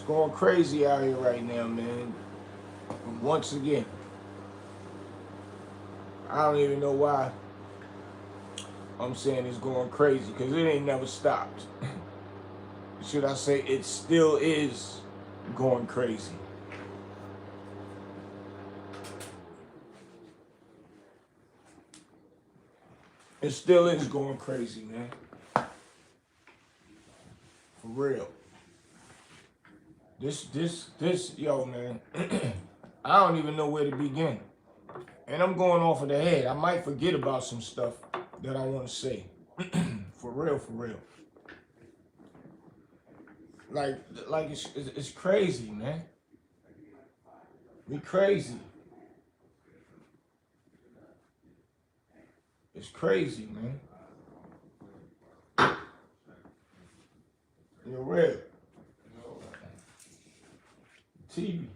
going crazy out here right now, man. Once again, I don't even know why I'm saying it's going crazy, because it ain't never stopped. Should I say it still is going crazy? It still is going crazy, man. For real. This, yo, man. I don't even know where to begin. And I'm going off of the head. I might forget about some stuff that I want to say. For real, for real. Like it's crazy, man. We crazy. It's crazy, man. You're real. TV.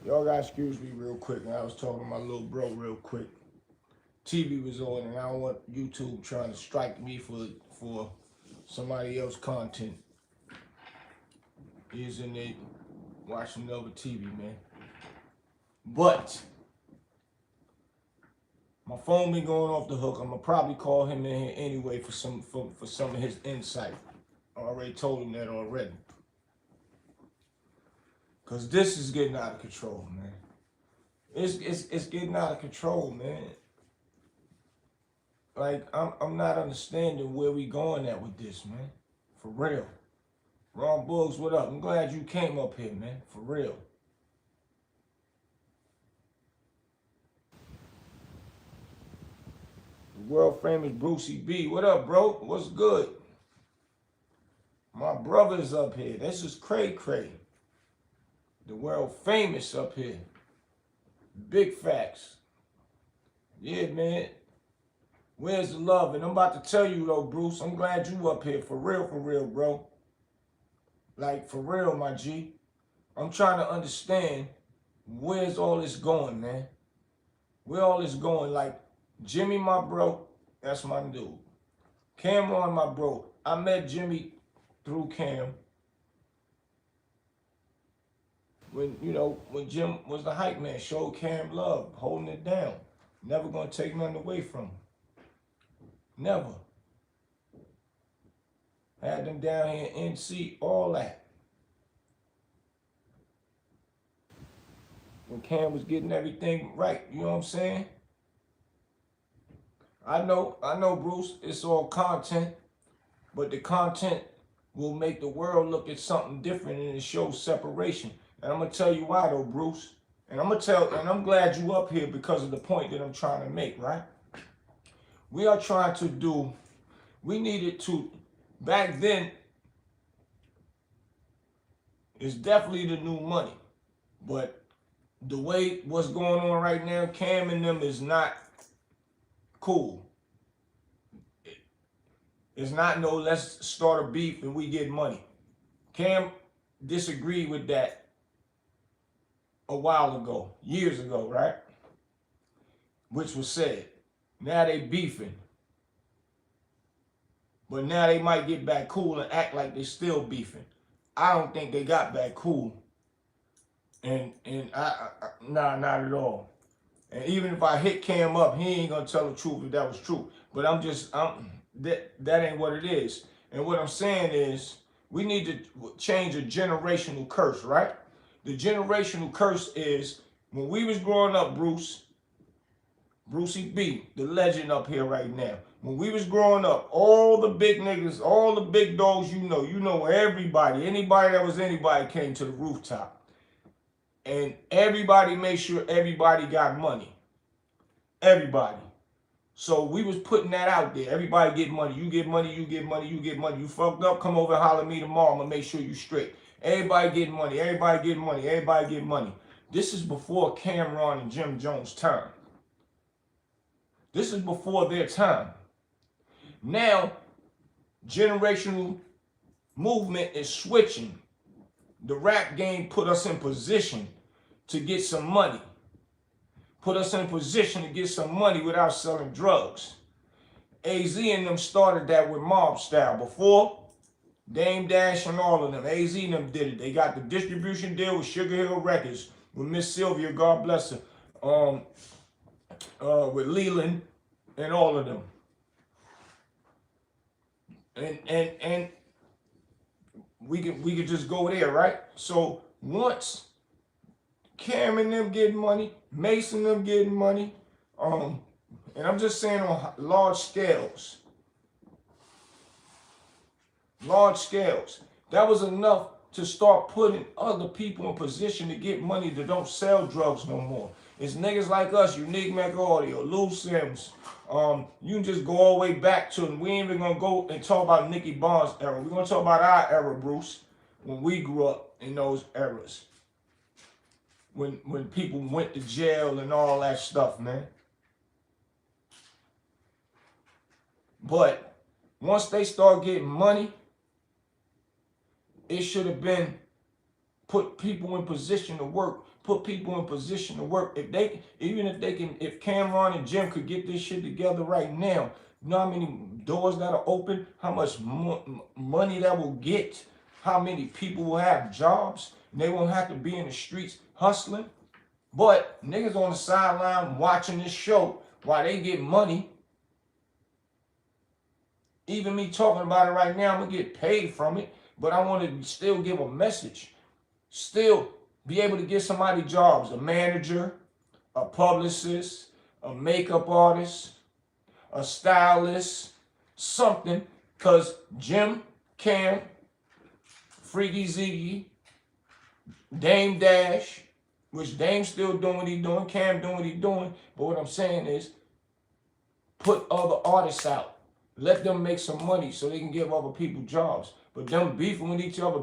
Y'all gotta excuse me real quick. I was talking to my little bro real quick. TV was on, and I don't want YouTube trying to strike me for somebody else's content. He's in there watching another TV, man. But my phone been going off the hook. I'm gonna probably call him in here anyway for some of his insight. I already told him that already. Cause this is getting out of control, man. It's getting out of control, man. Like I'm not understanding where we going at with this, man. For real. Ron Bugs, what up? I'm glad you came up here, man. For real. The world famous Brucey B. What up, bro? What's good? My brother's up here. This is cray cray. The world famous up here. Big facts. Yeah, man. Where's the love? And I'm about to tell you though, Bruce, I'm glad you up here. For real, bro. Like, for real, my G. I'm trying to understand where's all this going, man. Where all this going? Like, Jimmy, my bro, that's my dude. Camron, my bro. I met Jimmy through Cam. When Jim was the hype man, showed Cam love, holding it down. Never gonna take nothing away from him. Never. Had them down here in NC, all that. When Cam was getting everything right, you know what I'm saying? I know, Bruce, it's all content, but the content will make the world look at something different, and it shows separation. And I'm gonna tell you why though, Bruce. And I'm glad you up here because of the point that I'm trying to make, right? We are trying to do, we needed to, back then, it's definitely the new money. But the way what's going on right now, Cam and them is not cool. It's not no let's start a beef and we get money. Cam disagreed with that a while ago, years ago, right? Which was said. Now they beefing. But now they might get back cool and act like they still beefing. I don't think they got back cool. And nah, not at all. And even if I hit Cam up, he ain't gonna tell the truth if that was true. But that ain't what it is. And what I'm saying is, we need to change a generational curse, right? The generational curse is, when we was growing up, Brucey B, the legend up here right now. When we was growing up, all the big niggas, all the big dogs you know everybody, anybody that was anybody came to the rooftop. And everybody made sure everybody got money. Everybody. So we was putting that out there. Everybody get money. You get money, you get money, you get money. You fucked up, come over and holler at me tomorrow. I'm going to make sure you straight. Everybody getting money. Everybody getting money. Everybody getting money. This is before Camron and Jim Jones' time. This is before their time. Now, generational movement is switching. The rap game put us in position to get some money. put us in a position to get some money without selling drugs. AZ and them started that with mob style. Before, Dame Dash and all of them, AZ and them did it. They got the distribution deal with Sugar Hill Records, with Miss Sylvia, God bless her, with Leland and all of them. And we could just go there, right? So once Camron them getting money, Mason them getting money, and I'm just saying on large scales. Large scales. That was enough to start putting other people in position to get money that don't sell drugs no more. It's niggas like us, Unique Mac Audio, Lou Sims. You can just go all the way back to, and we ain't even gonna go and talk about Nicky Barnes' era. We're gonna talk about our era, Bruce, when we grew up in those eras. When people went to jail and all that stuff, man. But once they start getting money, it should have been put people in position to work. Put people in position to work. If Camron and Jim could get this shit together right now, you know how many doors that'll open, how much money that will get, how many people will have jobs, and they won't have to be in the streets hustling. But niggas on the sideline watching this show while they get money. Even me talking about it right now, I'm gonna get paid from it, but I want to still give a message. Still be able to get somebody jobs, a manager, a publicist, a makeup artist, a stylist, something, because Jim, Cam, Freaky Zeeky, Dame Dash, which Dame's still doing what he's doing, Cam doing what he's doing, but what I'm saying is put other artists out. Let them make some money so they can give other people jobs. But them beefing with each other,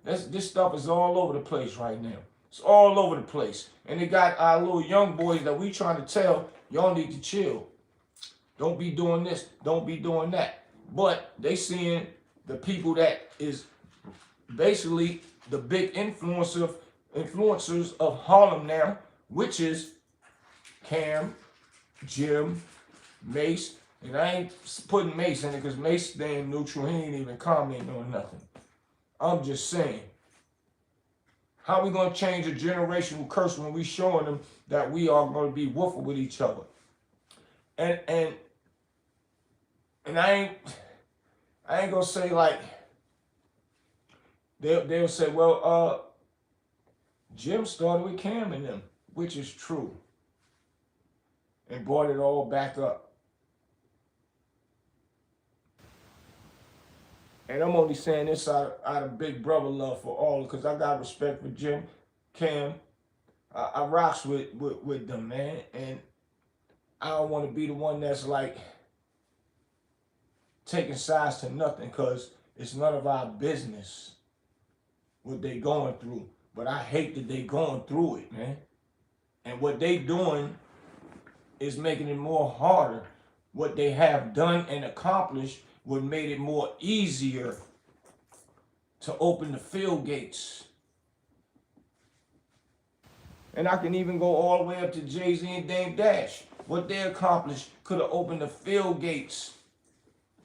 this stuff is all over the place right now. It's all over the place. And they got our little young boys that we trying to tell, y'all need to chill. Don't be doing this, don't be doing that. But they seeing the people that is basically the big influencers of Harlem now, which is Cam, Jim, Mace. And I ain't putting Mace in it because Mace damn neutral. He ain't even commenting on nothing. I'm just saying. How we going to change a generational curse when we showing them that we are going to be woofing with each other? And I ain't going to say like, they'll say, well, Jim started with Cam and them, which is true. And brought it all back up. And I'm only saying this out of big brother love for all, because I got respect for Jim, Cam. I rocks with them, man. And I don't want to be the one that's like taking sides to nothing, because it's none of our business what they going through. But I hate that they going through it, man. And what they doing is making it more harder. What they have done and accomplished would made it more easier to open the field gates. And I can even go all the way up to Jay-Z and Dame Dash. What they accomplished could have opened the field gates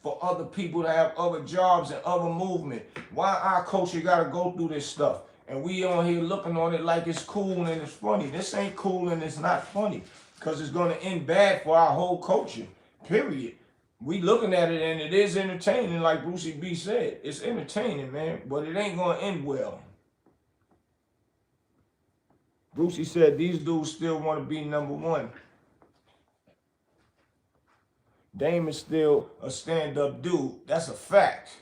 for other people to have other jobs and other movement. Why our culture got to go through this stuff? And we on here looking on it like it's cool and it's funny. This ain't cool and it's not funny, because it's going to end bad for our whole culture, period. We looking at it and it is entertaining, like Bootsie B said. It's entertaining, man, but it ain't going to end well. Bootsie said these dudes still want to be number one. Dame is still a stand-up dude. That's a fact.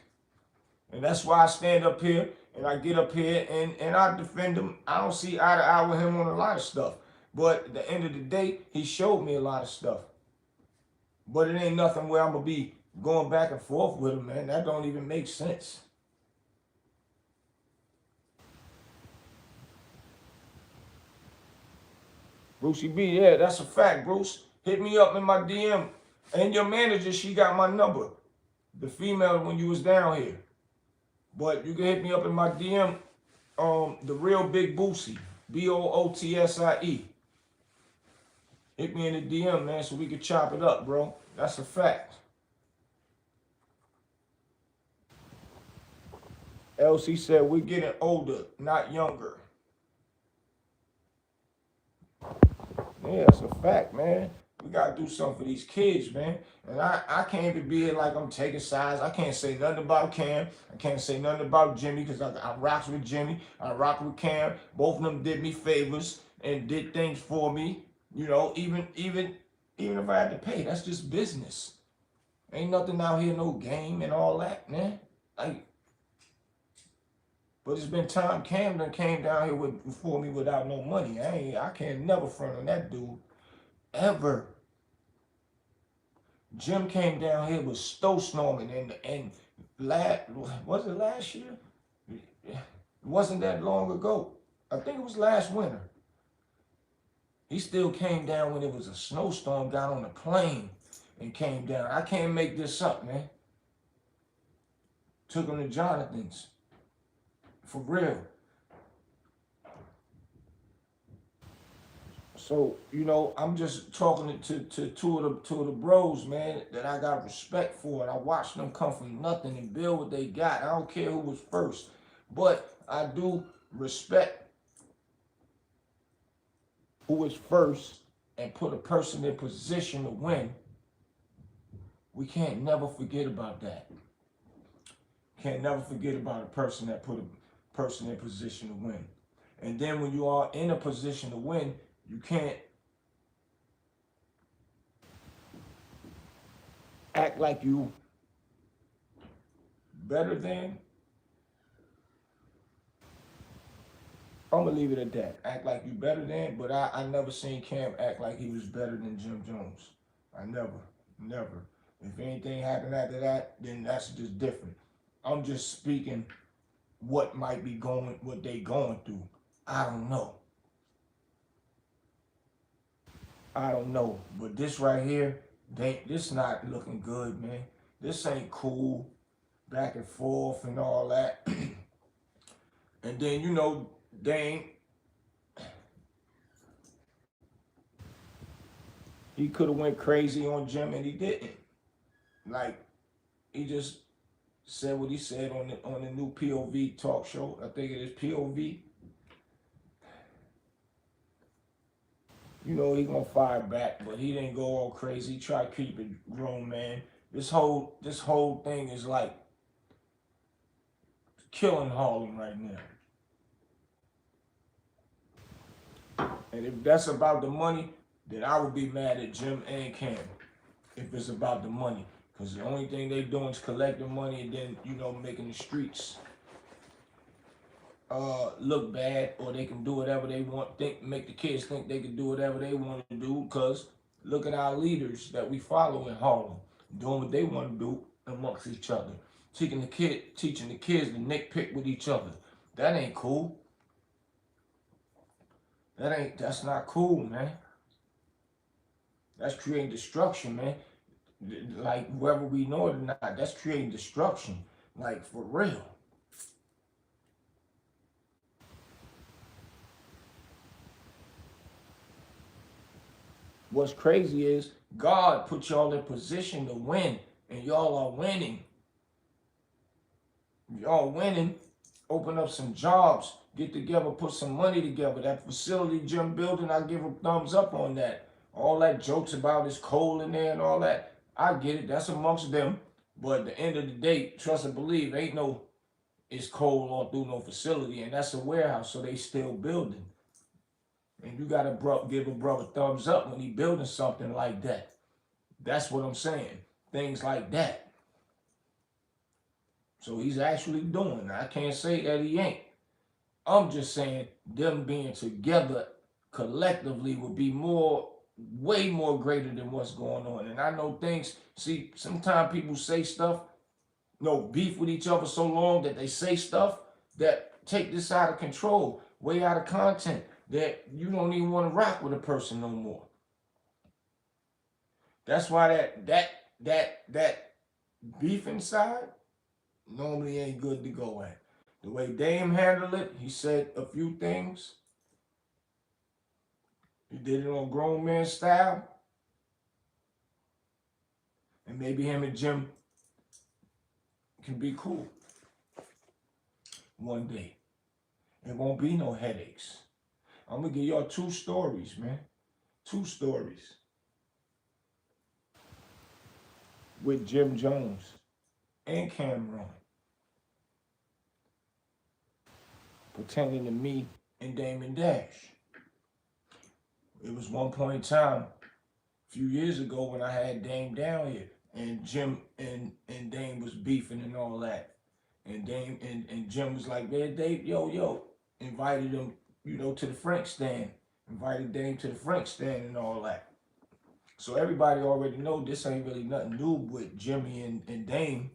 And that's why I stand up here and I get up here and I defend him. I don't see eye to eye with him on a lot of stuff. But at the end of the day, he showed me a lot of stuff. But it ain't nothing where I'm going to be going back and forth with him, man. That don't even make sense. Brucey B, yeah, that's a fact, Bruce. Hit me up in my DM. And your manager, she got my number. The female when you was down here. But you can hit me up in my DM. The real Big Bootsie. Bootsie. Hit me in the DM, man, so we can chop it up, bro. That's a fact. Elsie said, we're getting older, not younger. Yeah, that's a fact, man. We gotta do something for these kids, man. And I can't even be here like I'm taking sides. I can't say nothing about Cam. I can't say nothing about Jimmy because I rocks with Jimmy. I rock with Cam. Both of them did me favors and did things for me. You know, even if I had to pay, that's just business. Ain't nothing out here, no game and all that, man. Like, but it's been time Camden came down here for me without no money. I can't never front on that dude ever. Jim came down here with snowstorming and was it last year? It wasn't that long ago. I think it was last winter. He still came down when it was a snowstorm, got on a plane and came down. I can't make this up, man. Took him to Jonathan's. For real. So, you know, I'm just talking to two of the bros, man, that I got respect for. And I watched them come from nothing and build what they got. I don't care who was first. But I do respect who was first and put a person in position to win. We can't never forget about that. Can't never forget about a person that put a person in position to win. And then when you are in a position to win, you can't act like you better than. I'm gonna leave it at that. Act like you better than, but I never seen Cam act like he was better than Jim Jones. I never. If anything happened after that, then that's just different. I'm just speaking what might be what they going through. I don't know. But this right here, this not looking good, man. This ain't cool. Back and forth and all that. And then, you know, Dane, he could have went crazy on Jim and he didn't. Like, he just said what he said on the new POV talk show. I think it is POV. You know he gonna fire back, but he didn't go all crazy. He tried to keep it grown, man. This whole thing is like killing Harlem right now. And if that's about the money, then I would be mad at Jim and Cam. If it's about the money. Because the only thing they doing is collecting money and then, you know, making the streets look bad, or they can do whatever they want, make the kids think they can do whatever they want to do, because look at our leaders that we follow in Harlem, doing what they want to do amongst each other, teaching the kids to nitpick with each other. That ain't cool. That's not cool, man. That's creating destruction, man. Like, whether we know it or not, that's creating destruction. Like, for real. What's crazy is God put y'all in position to win, and y'all are winning. Y'all winning. Open up some jobs, get together, put some money together. That facility Jim building, I give a thumbs up on that. All that jokes about it's cold in there and all that, I get it. That's amongst them. But at the end of the day, trust and believe, ain't no it's cold all through no facility, and that's a warehouse, so they still building. And you gotta give a brother thumbs up when he building something like that. That's what I'm saying. Things like that. So he's actually doing it. I can't say that he ain't. I'm just saying them being together collectively would be way more greater than what's going on. And I know things, see, sometimes people say stuff, beef with each other so long that they say stuff that take this out of control, way out of content, that you don't even want to rock with a person no more. That's why that beef inside normally ain't good to go at. The way Dame handled it, he said a few things. He did it on grown man style, and maybe him and Jim can be cool one day. It won't be no headaches. I'm gonna give y'all 2 stories, man. 2 stories with Jim Jones and Camron pertaining to me and Damon Dash. It was one point in time, a few years ago, when I had Dame down here, and Jim and Dame was beefing and all that. And Dame and Jim was like, man, Dave, yo, invited him, to the Frank stand. Invited Dame to the Frank stand and all that. So everybody already know this ain't really nothing new with Jimmy and Dame.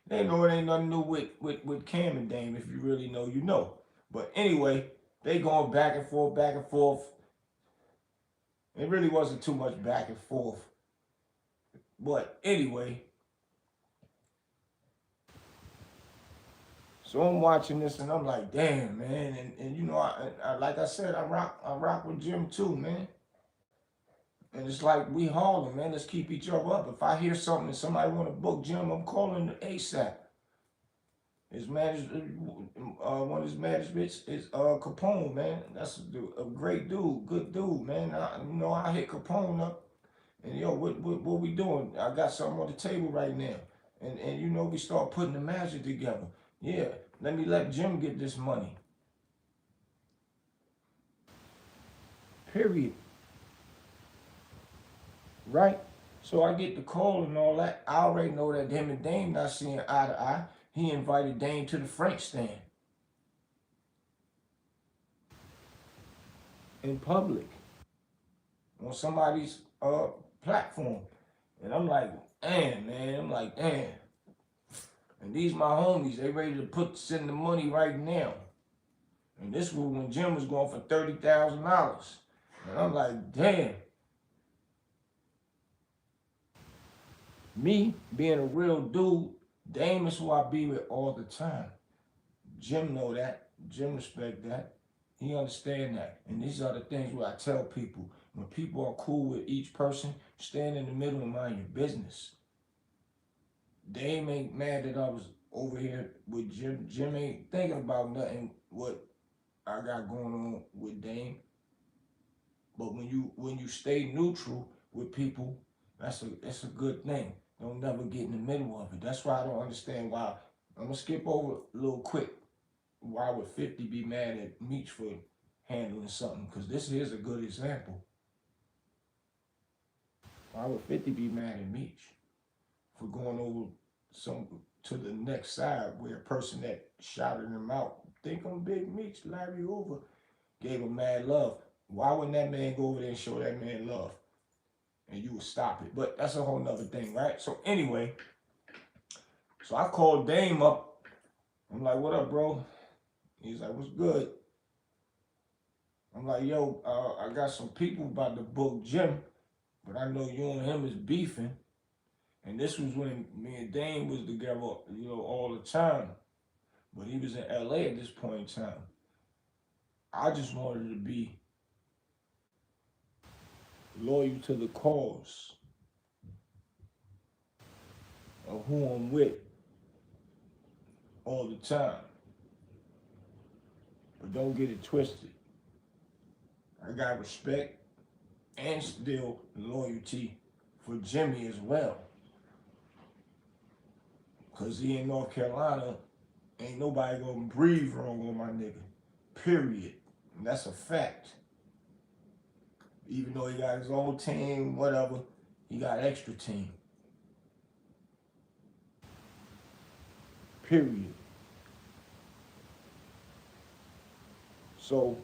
They know it ain't nothing new with Cam and Dame. If you really know, you know. But anyway, they going back and forth, back and forth. It really wasn't too much back and forth. But anyway, so I'm watching this and I'm like, damn, man. And I like I said, I rock with Jim too, man. And it's like we Harlem, man. Let's keep each other up. If I hear something and somebody want to book Jim, I'm calling ASAP. His one of his managements is Capone, man. That's a great dude, good dude, man. I hit Capone up, and what we doing? I got something on the table right now, and we start putting the magic together. Yeah, let Jim get this money. Period. Right? So I get the call and all that. I already know that him and Dame not seeing eye to eye. He invited Dame to the Frank stand in public on somebody's platform. And I'm like, damn, man. I'm like, damn. And these my homies, they ready to send the money right now. And this was when Jim was going for $30,000. And I'm like, damn. Me being a real dude, Dame is who I be with all the time. Jim know that. Jim respect that. He understand that. And these are the things where I tell people. When people are cool with each person, stand in the middle and mind your business. Dame ain't mad that I was over here with Jim. Jim ain't thinking about nothing what I got going on with Dame. But when you stay neutral with people, that's a good thing. Don't never get in the middle of it. That's why I don't understand why. I'm gonna skip over a little quick. Why would 50 be mad at Meech for handling something? Because this here's a good example. Why would 50 be mad at Meech for going over to the next side where a person that shouted him out, think I'm Big Meech, Larry Hoover, gave him mad love. Why wouldn't that man go over there and show that man love? And you would stop it. But that's a whole nother thing, right? So anyway, so I called Dame up. I'm like, what up, bro? He's like, what's good? I'm like, yo, I got some people about to book Jim, but I know you and him is beefing. And this was when me and Dame was together, all the time. But he was in LA at this point in time. I just wanted to be loyal to the cause of who I'm with all the time. But don't get it twisted. I got respect and still loyalty for Jimmy as well. Because he in North Carolina, ain't nobody gonna breathe wrong on my nigga. Period. And that's a fact. Even though he got his own team, whatever, he got extra team. Period. So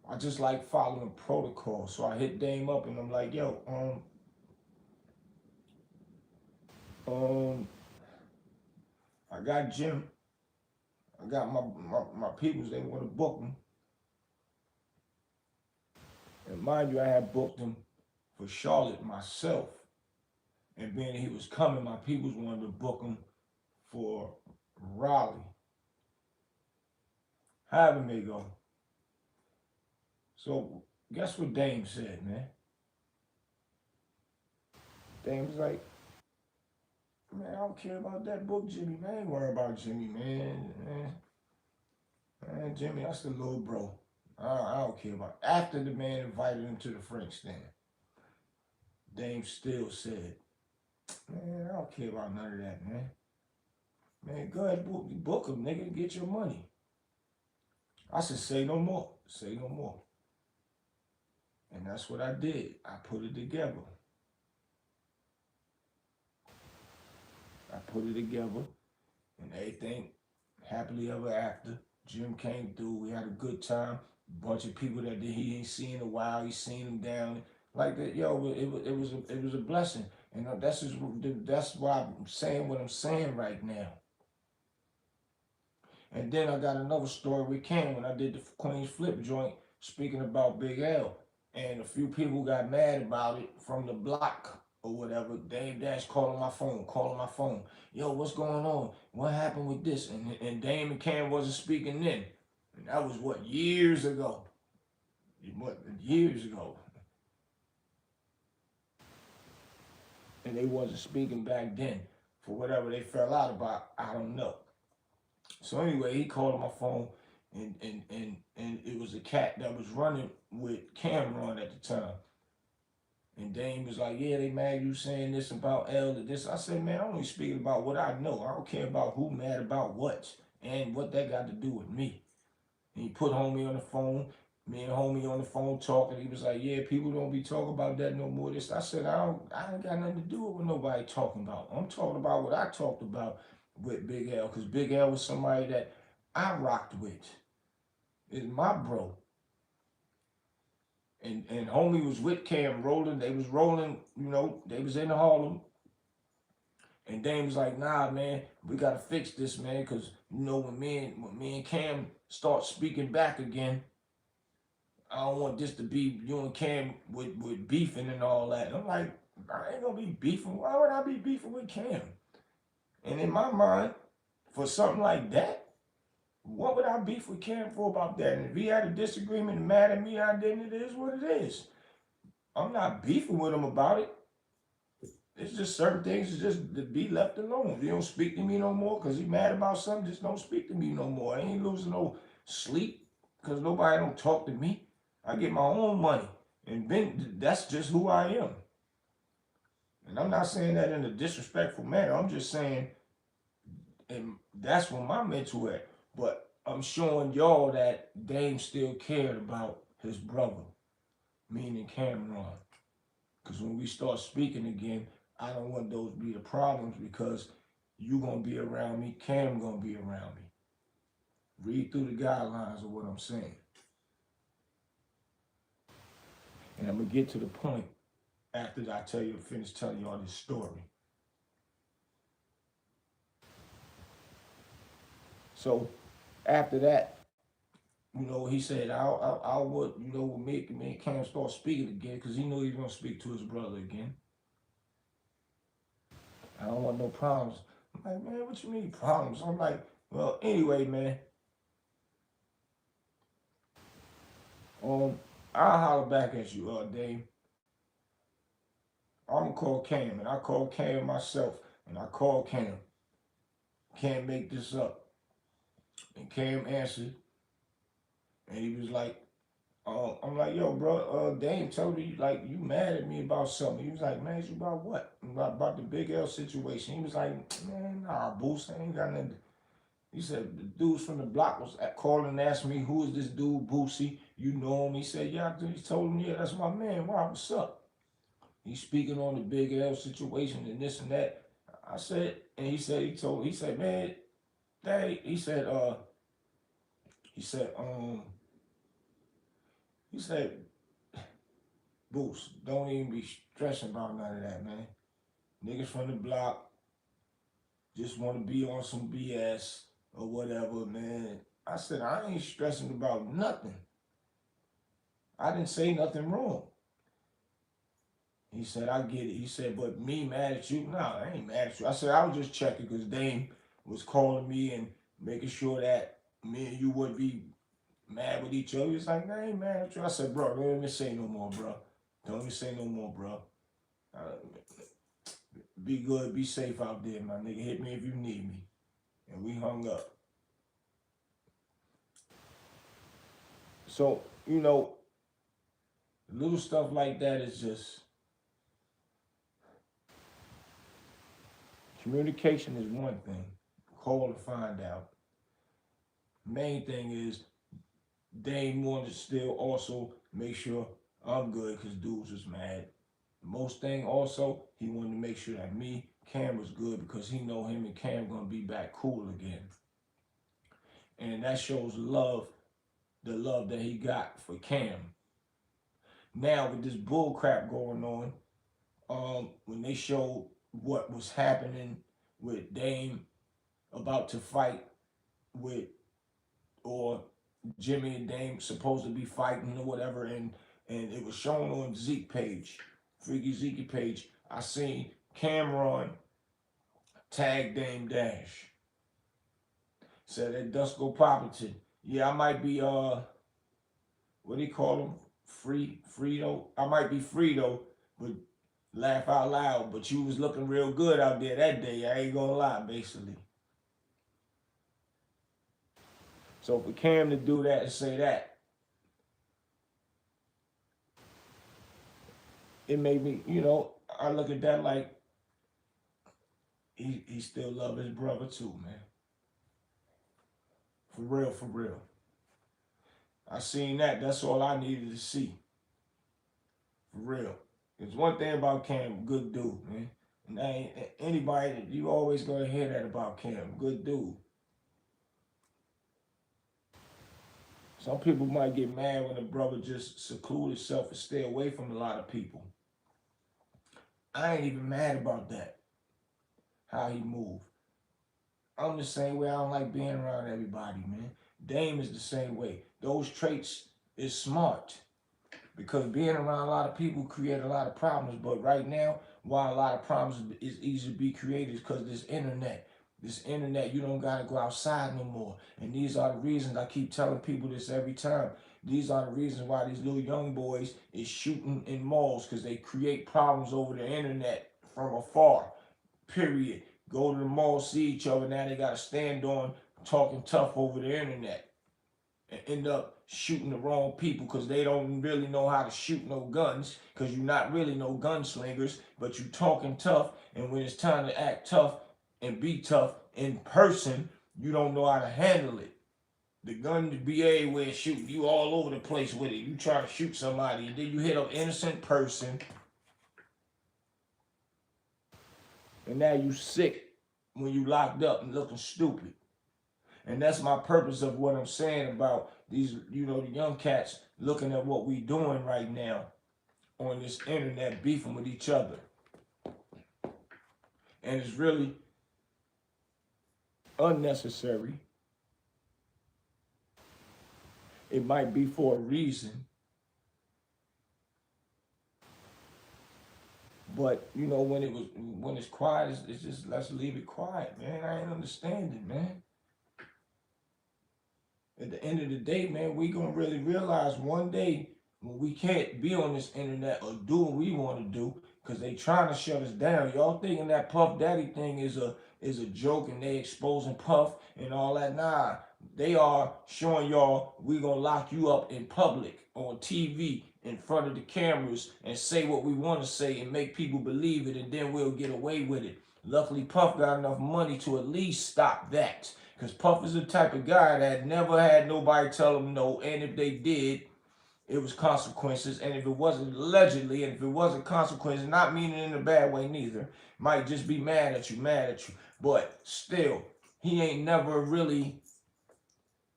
I just like following protocol. So I hit Dame up and I'm like, yo, I got Jim. I got my peoples, they want to book him. And mind you, I had booked him for Charlotte myself. And being he was coming, my peoples wanted to book him for Raleigh. However may go. So Guess what Dame said, man? Dame was like, man, I don't care about that book, Jimmy, man. I ain't worried about Jimmy, man, Jimmy, that's the little bro. I don't care about it. After the man invited him to the Frank stand, Dame still said, man, I don't care about none of that, man. Man, go ahead, book him, nigga, get your money. I said, say no more. Say no more. And that's what I did. I put it together. I put it together, and everything happily ever after. Jim came through. We had a good time. Bunch of people that he ain't seen in a while. He seen them down like that. Yo, it was a blessing, and that's why I'm saying what I'm saying right now. And then I got another story with Cam when I did the Queen's Flip joint, speaking about Big L, and a few people got mad about it from the block or whatever. Dame Dash calling my phone. Yo, what's going on? What happened with this? And Dame and Cam wasn't speaking then. And that was what, years ago. What, years ago. And they wasn't speaking back then for whatever they fell out about. I don't know. So anyway, he called on my phone, and it was a cat that was running with Camron at the time. And Dame was like, yeah, they mad you saying this about L to this. I said, man, I'm only speaking about what I know. I don't care about who mad about what and what that got to do with me. And he put homie on the phone, me and homie on the phone talking. He was like, yeah, people don't be talking about that no more. This I said, I ain't got nothing to do with what nobody talking about. I'm talking about what I talked about with Big L, because Big L was somebody that I rocked with. It's my bro. And homie was with Cam rolling. They was rolling, they was in Harlem. And Dame was like, nah, man, we gotta fix this, man, because when me and Cam start speaking back again, I don't want this to be you and Cam with beefing and all that. And I'm like, I ain't gonna be beefing. Why would I be beefing with Cam? And in my mind, for something like that, what would I beef with Cam for about that? And if he had a disagreement and mad at me, then it is what it is. I'm not beefing with him about it. It's just certain things just to be left alone. If you don't speak to me no more because he mad about something, just don't speak to me no more. I ain't losing no sleep because nobody don't talk to me. I get my own money. And then that's just who I am. And I'm not saying that in a disrespectful manner. I'm just saying, and that's where my mental at. But I'm showing y'all that Dame still cared about his brother, meaning Camron. Because when we start speaking again, I don't want those to be the problems because you going to be around me, Cam going to be around me. Read through the guidelines of what I'm saying. And I'm going to get to the point after I finish telling y'all this story. So after that, he said, I would, make me and Cam start speaking again because he knew he was going to speak to his brother again. I don't want no problems. I'm like, man, what you mean problems? I'm like, well, anyway, man. I'll holler back at you, Dave. I'm gonna call Cam, and I called Cam myself, and I called Cam. Can't make this up. And Cam answered, and he was like, I'm like, yo, bro, Dame told you, like, you mad at me about something. He was like, man, you about what? About the Big L situation. He was like, man, nah, Boost, I ain't got nothing. He said, the dudes from the block was calling and asked me, who is this dude, Bootsie? You know him? He said, yeah, he told him, yeah, that's my man. Why, what's up? He's speaking on the Big L situation and this and that. I said, and he said, man, Daddy, he said, Boost, don't even be stressing about none of that, man. Niggas from the block just want to be on some BS or whatever, man. I said, I ain't stressing about nothing. I didn't say nothing wrong. He said, I get it. He said, but me mad at you? Nah, I ain't mad at you. I said, I was just checking because Dame was calling me and making sure that me and you would be mad with each other. He's like, nah, I ain't mad at you. I said, bro, don't even say no more, bro. Don't even say no more, bro. Uh, be good, be safe out there, my nigga. Hit me if you need me. And we hung up. So, you know, little stuff like that is just communication is one thing. Call to find out. Main thing is Dame wanted to still also make sure I'm good because dudes was mad. Most thing also, he wanted to make sure that me, Cam was good because he know him and Cam gonna be back cool again. And that shows love, the love that he got for Cam. Now with this bull crap going on, when they showed what was happening with Dame about to fight with, or Jimmy and Dame supposed to be fighting or whatever, and it was shown on Zeek page, Freaky Zeeky page. I seen Camron tag Dame Dash. Said that Dusko Poppington. Yeah, I might be what do you call him? Frito. I might be Frito, but laugh out loud. But you was looking real good out there that day. I ain't gonna lie, basically. So for Cam to do that and say that, it made me, you know, I look at that like he still love his brother too, man. For real, for real. I seen that. That's all I needed to see. For real. There's one thing about Cam, good dude, man. And ain't anybody that you always gonna hear that about Cam, good dude. Some people might get mad when a brother just seclude himself and stay away from a lot of people. I ain't even mad about that. How he moved. I'm the same way. I don't like being around everybody, man. Dame is the same way. Those traits is smart. Because being around a lot of people create a lot of problems. But right now, why a lot of problems is easy to be created is because this internet. This internet, you don't got to go outside no more. And these are the reasons I keep telling people this every time. These are the reasons why these little young boys is shooting in malls, because they create problems over the internet from afar. Period. Go to the mall, see each other. Now they got to stand on talking tough over the internet and end up shooting the wrong people because they don't really know how to shoot no guns, because you're not really no gunslingers, but you talking tough. And when it's time to act tough and be tough in person, you don't know how to handle it. The gun to be everywhere shooting. You all over the place with it. You try to shoot somebody, and then you hit an innocent person, and now you sick when you locked up and looking stupid. And that's my purpose of what I'm saying about these, you know, the young cats looking at what we doing right now on this internet, beefing with each other. And it's really unnecessary. It might be for a reason. But you know, when it's quiet, it's just, let's leave it quiet, man. I ain't understanding, man. At the end of the day, man, we gonna really realize one day when we can't be on this internet or do what we want to do because they trying to shut us down. Y'all thinking that Puff Daddy thing is a joke and they exposing Puff and all that? Nah, they are showing y'all we gonna lock you up in public on TV in front of the cameras and say what we want to say and make people believe it, and then we'll get away with it. Luckily, Puff got enough money to at least stop that. Because Puff is the type of guy that never had nobody tell him no, and if they did, it was consequences. And if it wasn't allegedly, and if it wasn't consequences, not meaning in a bad way neither, might just be mad at you. But still, he ain't never really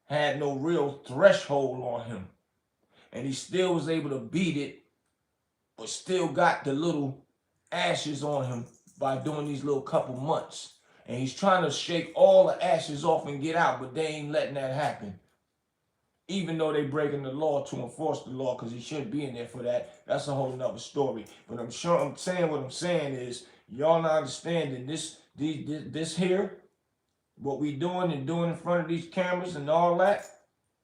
had no real threshold on him. And he still was able to beat it, but still got the little ashes on him by doing these little couple months. And he's trying to shake all the ashes off and get out, but they ain't letting that happen. Even though they breaking the law to enforce the law, because he shouldn't be in there for that. That's a whole nother story. But I'm saying what I'm saying is, y'all not understanding this here, what we doing and doing in front of these cameras and all that,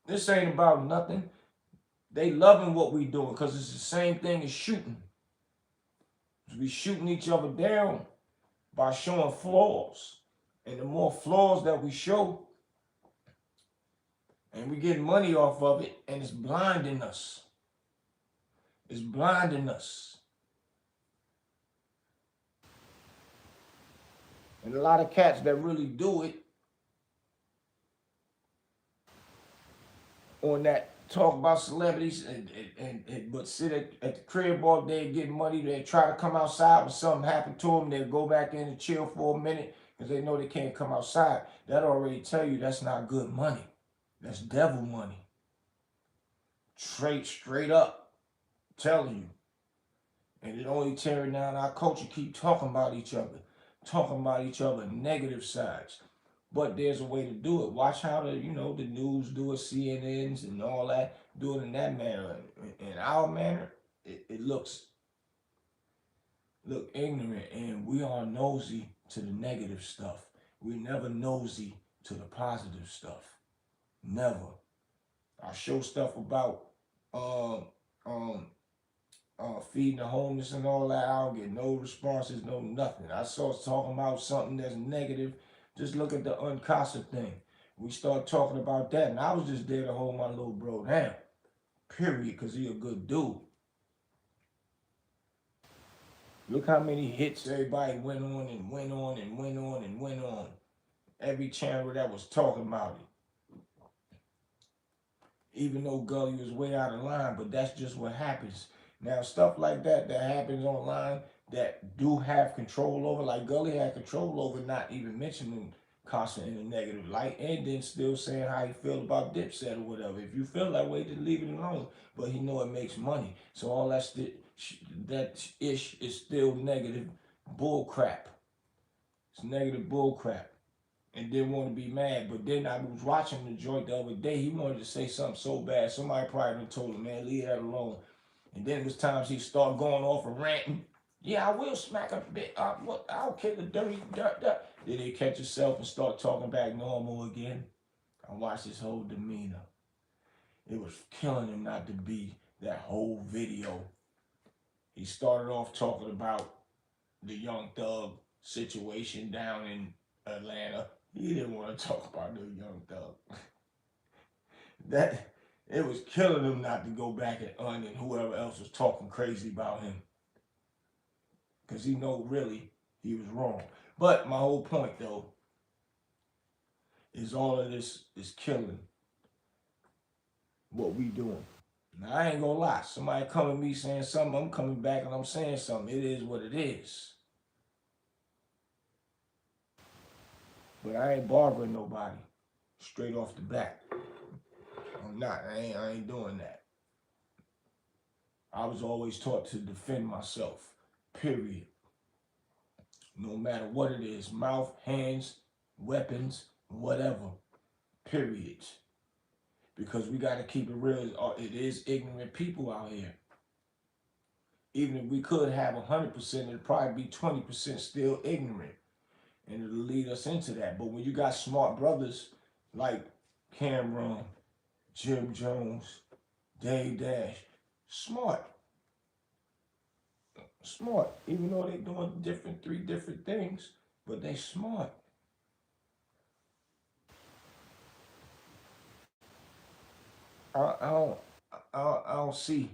This ain't about nothing. They loving what we doing because it's the same thing as shooting. We shooting each other down by showing flaws. And the more flaws that we show, and we get money off of it, and it's blinding us. It's blinding us. And a lot of cats that really do it on that talk about celebrities and but sit at the crib all day getting money. They try to come outside when something happened to them. They'll go back in and chill for a minute because they know they can't come outside. That already tell you that's not good money. That's devil money. Straight up telling you. And it only tearing down our culture. Keep talking about each other, negative sides. But there's a way to do it. Watch how the news do it, CNNs and all that, do it in that manner. In our manner, it looks ignorant, and we are nosy to the negative stuff. We never nosy to the positive stuff. Never. I show stuff about feeding the homeless and all that. I don't get no responses, no nothing. I saw talking about something that's negative. Just look at the Uncasa thing. We start talking about that, and I was just there to hold my little bro down. Period, because he a good dude. Look how many hits everybody went on and went on and went on and went on. Every channel that was talking about it. Even though Gully was way out of line, but that's just what happens. Now, stuff like that happens online that do have control over, like Gully had control over, not even mentioning Casa in a negative light, and then still saying how he feel about Dipset or whatever. If you feel that way, then leave it alone. But he know it makes money, so all that ish is still negative bull crap. It's negative bull crap. And didn't want to be mad. But then I was watching the joint the other day. He wanted to say something so bad. Somebody probably told him, man, leave that alone. And then it was times he started going off and ranting. Yeah, I will smack a bit. I'll kill the dirty dirt. Then he catch himself and start talking back normal again. I watched his whole demeanor. It was killing him not to be that whole video. He started off talking about the Young Thug situation down in Atlanta. He didn't want to talk about no Young Thug. That it was killing him not to go back at and whoever else was talking crazy about him, because he know really he was wrong. But my whole point though is all of this is killing what we doing. Now I ain't gonna lie. Somebody come at me saying something, I'm coming back and I'm saying something. It is what it is. But I ain't bothering nobody straight off the bat. I'm not. I ain't doing that. I was always taught to defend myself. Period. No matter what it is, mouth, hands, weapons, whatever. Period. Because we got to keep it real. It is ignorant people out here. Even if we could have 100%, it'd probably be 20% still ignorant. And it'll lead us into that. But when you got smart brothers like Camron, Jim Jones, Dave Dash, smart. Even though they doing three different things, but they smart. I don't see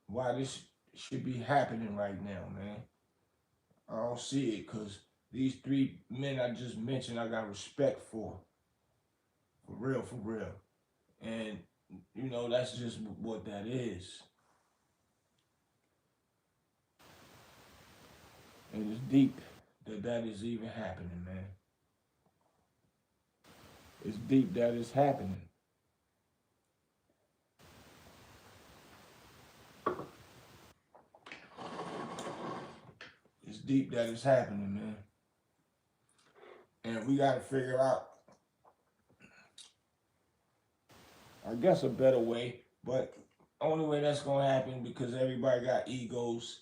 why this should be happening right now, man. I don't see it, because these three men I just mentioned, I got respect for. For real. And, that's just what that is. And it's deep that is even happening, man. It's deep that it's happening. It's deep that it's happening, man. And we got to figure out, I guess, a better way. But only way that's going to happen, because everybody got egos.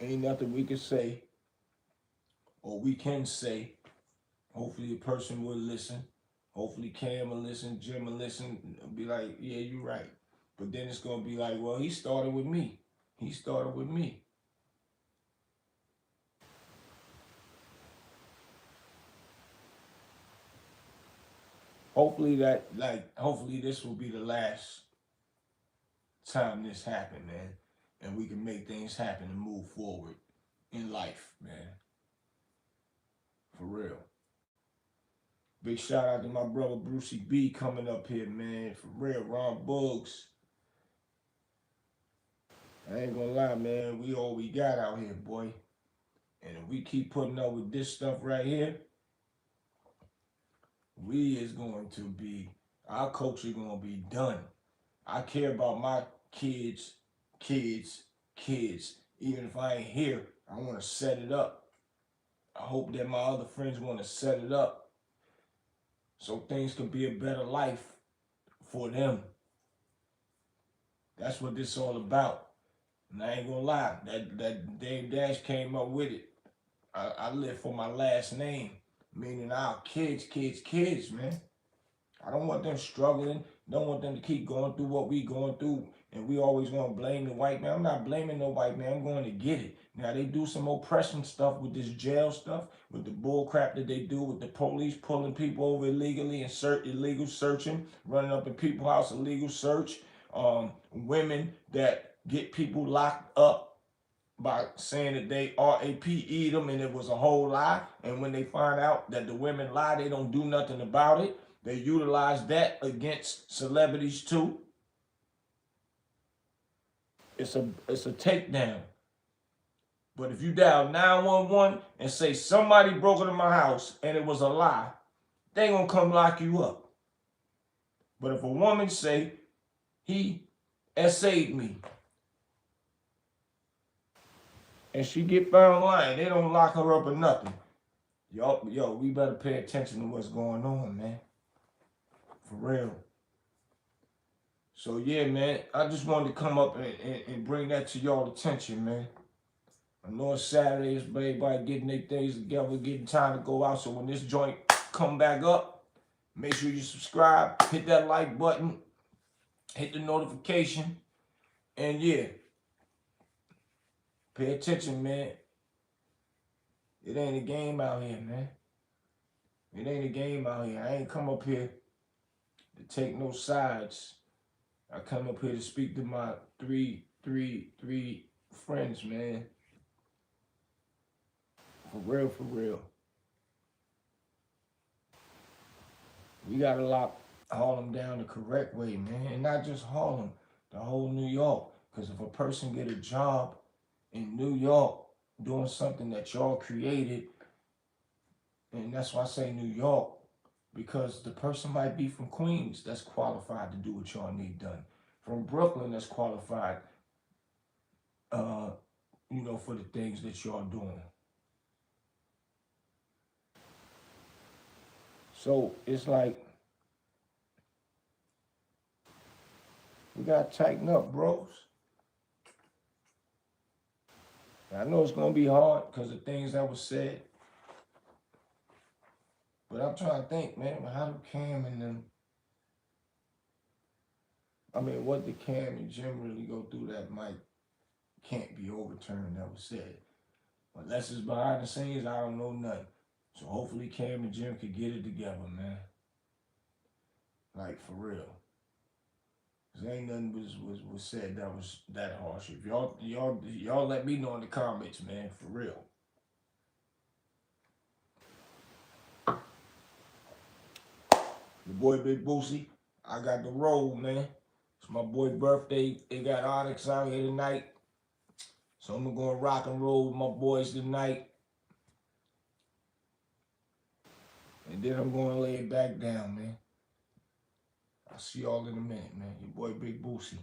Ain't nothing we can say, or we can say, Hopefully a person will listen. Hopefully Cam will listen, Jim will listen, be like, yeah, you're right. But then it's gonna be like, well, he started with me. He started with me. Hopefully hopefully this will be the last time this happened, man. And we can make things happen and move forward in life, man. For real. Big shout out to my brother Brucey B coming up here, man. For real, Ron Bugs. I ain't gonna lie, man. We all we got out here, boy. And if we keep putting up with this stuff right here, we is going to be, our culture gonna be done. I care about my kids, kids, kids. Even if I ain't here, I want to set it up. I hope that my other friends want to set it up so things can be a better life for them. That's what this all about. And I ain't gonna lie, that Dame Dash came up with it. I live for my last name, meaning our kids, kids, kids, man. I don't want them struggling. Don't want them to keep going through what we going through. And we always want to blame the white man. I'm not blaming no white man. I'm going to get it. Now, they do some oppression stuff with this jail stuff, with the bull crap that they do with the police pulling people over illegally and illegal searching, running up in people's house, illegal search. Women that get people locked up by saying that they RAP'd them and it was a whole lie. And when they find out that the women lie, they don't do nothing about it. They utilize that against celebrities too. It's a takedown. But if you dial 911 and say somebody broke into my house and it was a lie, they gonna come lock you up. But if a woman say he SA'd me and she get found lying, they don't lock her up or nothing. Yo, we better pay attention to what's going on, man. For real. So yeah, man, I just wanted to come up and bring that to y'all attention, man. I know it's Saturdays, but everybody getting their things together, getting time to go out. So when this joint come back up, make sure you subscribe, hit that like button, hit the notification, and yeah, pay attention, man. It ain't a game out here, man. It ain't a game out here. I ain't come up here to take no sides. I come up here to speak to my three friends, man. For real, for real. We gotta lock Harlem down the correct way, man. And not just Harlem, the whole New York. Because if a person get a job in New York doing something that y'all created, and that's why I say New York, because the person might be from Queens that's qualified to do what y'all need done. From Brooklyn that's qualified, for the things that y'all doing. So it's like, we gotta tighten up, bros. I know it's gonna be hard because of things that was said. But I'm trying to think, man, how do Cam and them, what did Cam and Jim really go through that can't be overturned that was said? Unless it's behind the scenes, I don't know nothing. So hopefully Cam and Jim could get it together, man. Like, for real. Cause ain't nothing was said that was that harsh. If y'all let me know in the comments, man, for real. The boy Big Bootsie, I got the roll, man. It's my boy's birthday. They got Onyx out here tonight. So I'm gonna rock and roll with my boys tonight. And then I'm gonna lay it back down, man. I'll see y'all in a minute, man. Your boy Big Bootsie.